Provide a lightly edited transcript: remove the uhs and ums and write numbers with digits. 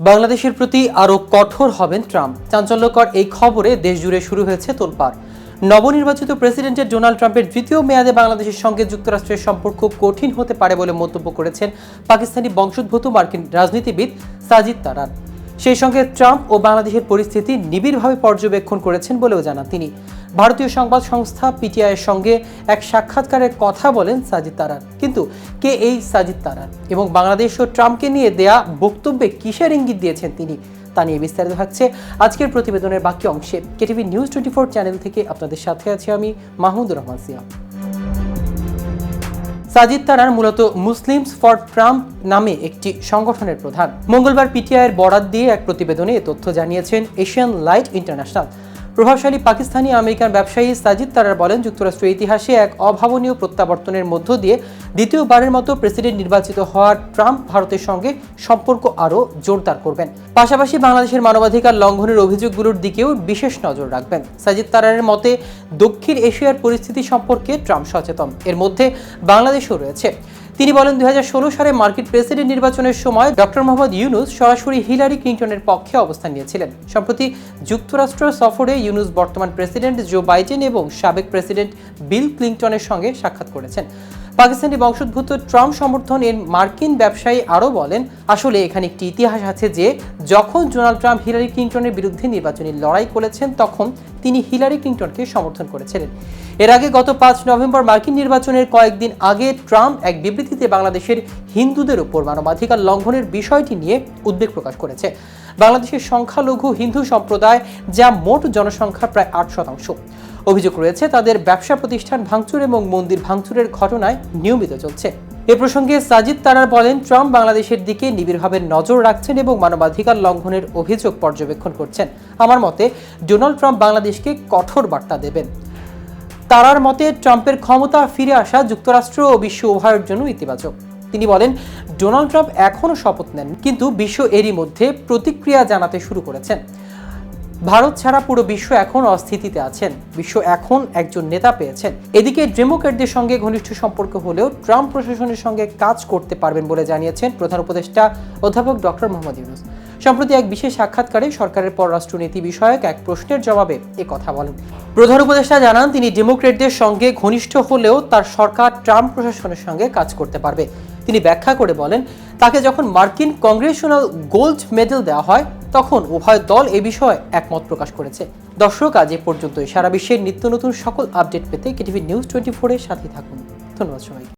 বাংলাদেশের প্রতি আরও কঠোর হবেন ট্রাম্প। চাঞ্চল্যকর এই খবরে দেশ জুড়ে শুরু হয়েছে তোলপাড়। নবনির্বাচিত প্রেসিডেন্টের ডোনাল্ড ট্রাম্পের দ্বিতীয় মেয়াদে বাংলাদেশের সঙ্গে যুক্তরাষ্ট্রের সম্পর্ক কঠিন হতে পারে বলে মন্তব্য করেছেন পাকিস্তানি বংশোদ্ভূত মার্কিন রাজনীতিবিদ সাজিদ তারান। সেই সঙ্গে ট্রাম্প ও বাংলাদেশের পরিস্থিতি নিবিড়ভাবে পর্যবেক্ষণ করেছেন বলেও জানান তিনি। ভারতীয় সংবাদ সংস্থা পিটিআইয়ের সঙ্গে এক সাক্ষাৎকারে কথা বলেন সাজিদ তারান। কিন্তু কে এই সাজিদ তারান এবং বাংলাদেশ ও ট্রাম্পকে নিয়ে দেয়া বক্তব্যে কিসের ইঙ্গিত দিয়েছেন তিনি, তা নিয়ে বিস্তারিত থাকছে আজকের প্রতিবেদনের বাকি অংশে। কেটিভি নিউজ 24 চ্যানেল থেকে আপনাদের সাথে আছি আমি মাহমুদুর রহমান সিয়া। সাজিদ তারান মূলত মুসলিমস ফর ট্রাম্প নামে একটি সংগঠনের প্রধান। মঙ্গলবার পিটিআইয়ের বরাত দিয়ে এক প্রতিবেদনে এ তথ্য জানিয়েছেন এশিয়ান লাইট ইন্টারন্যাশনাল। প্রভাবশালী পাকিস্তানি আমেরিকান ব্যবসায়ী সাজিদ তারার বলেন, যুক্তরাষ্ট্রের ইতিহাসে এক অভাবনীয় প্রত্যাবর্তনের মধ্য দিয়ে দ্বিতীয়বারের মতো প্রেসিডেন্ট নির্বাচিত হওয়ার ট্রাম্প ভারতের সঙ্গে সম্পর্ক আরও জোরদার করবেন। পাশাপাশি বাংলাদেশের মানবাধিকার লঙ্ঘনের অভিযোগগুলোর দিকেও বিশেষ নজর রাখবেন। সাজিদ তারারের মতে দক্ষিণ এশিয়ার পরিস্থিতি সম্পর্কে ট্রাম্প সচেতন, এর মধ্যে বাংলাদেশও রয়েছে। তিনি বলেন, 2016 সালে মার্কিন প্রেসিডেন্ট নির্বাচনের সময় ডক্টর মোহাম্মদ ইউনুস সরাসরি হিলারি ক্লিন্টনের পক্ষে অবস্থান নিয়েছিলেন। সম্প্রতি যুক্তরাষ্ট্র সফরে ইউনুস বর্তমান প্রেসিডেন্ট জো বাইডেন এবং সাবেক প্রেসিডেন্ট বিল ক্লিন্টনের সঙ্গে সাক্ষাৎ করেছেন। পাকিস্তানি বংশোদ্ভূত ট্রাম্প সমর্থন এর মার্কিন ব্যবসায়ী আরও বলেন, আসলে এখানে একটি ইতিহাস আছে যে যখন ডোনাল্ড ট্রাম্প হিলারি ক্লিন্টনের বিরুদ্ধে নির্বাচনী লড়াই করেছেন তখন তিনি হিলারি ক্লিন্টনকে সমর্থন করেছিলেন। এর আগে গত 5 নভেম্বর মার্কিন নির্বাচনের কয়েকদিন আগে ট্রাম্প এক বিবৃতিতে বাংলাদেশের হিন্দুদের উপর মানবাধিকার লঙ্ঘনের বিষয়টি নিয়ে উদ্বেগ প্রকাশ করেছে। বাংলাদেশের সংখ্যালঘু হিন্দু সম্প্রদায়, যা মোট জনসংখ্যার প্রায় 8%। অভিযোগ রয়েছে তাদের ব্যবসা প্রতিষ্ঠান ভাঙচুর এবং মন্দির ভাঙচুরের ঘটনায় নিয়মিত চলছে। এ প্রসঙ্গে সাজিদ তারার বলেন, ট্রাম্প বাংলাদেশের দিকে নিবিড়ভাবে নজর রাখছেন এবং মানবাধিকার লঙ্ঘনের অভিযোগ পর্যবেক্ষণ করছেন। আমার মতে ডোনাল্ড ট্রাম্প বাংলাদেশকে কঠোর বার্তা দেবেন। তারার মতে ট্রাম্পের ক্ষমতা ফিরে আসা যুক্তরাষ্ট্র ও বিশ্ব উভয়ের জন্য ইতিবাচক। তিনি বলেন, ডোনাল্ড ট্রাম্প এখনও শপথ নেন, কিন্তু বিশ্ব এরই মধ্যে প্রতিক্রিয়া জানাতে শুরু করেছেন। ভারত ছাড়া পুরো বিশ্ব এখন অস্থিতিতে আছেন। বিশ্ব এখন একজন নেতা পেয়েছেন। এদিকে ডেমোক্র্যাটদের সঙ্গে ঘনিষ্ঠ সম্পর্ক হলেও ট্রাম্প প্রশাসনের সঙ্গে কাজ করতে পারবেন বলে জানিয়েছেন প্রধান উপদেষ্টা অধ্যাপক ডক্টর মোহাম্মদ ইউনুস। সম্প্রতি এক বিশেষ সাক্ষাৎকারে সরকারের পররাষ্ট্রনীতি বিষয়ক এক প্রশ্নের জবাবে কথা বলেন। প্রধান উপদেষ্টা জানান, তিনি ডেমোক্র্যাটদের সঙ্গে ঘনিষ্ঠ হলেও তার সরকার ট্রাম্প প্রশাসনের সঙ্গে কাজ করতে পারবে। তিনি ব্যাখ্যা করে বলেন, তাকে যখন মার্কিন কংগ্রেশনাল গোল্ড মেডেল দেওয়া হয় তখন উভয় দল এ বিষয়ে একমত প্রকাশ করেছে। দর্শক, আজ এ পর্যন্তই। সারা বিশ্বের নিত্য নতুন সকল আপডেট পেতে কেটিভি নিউজ 24 এর সাথে থাকুন। ধন্যবাদ সবাই।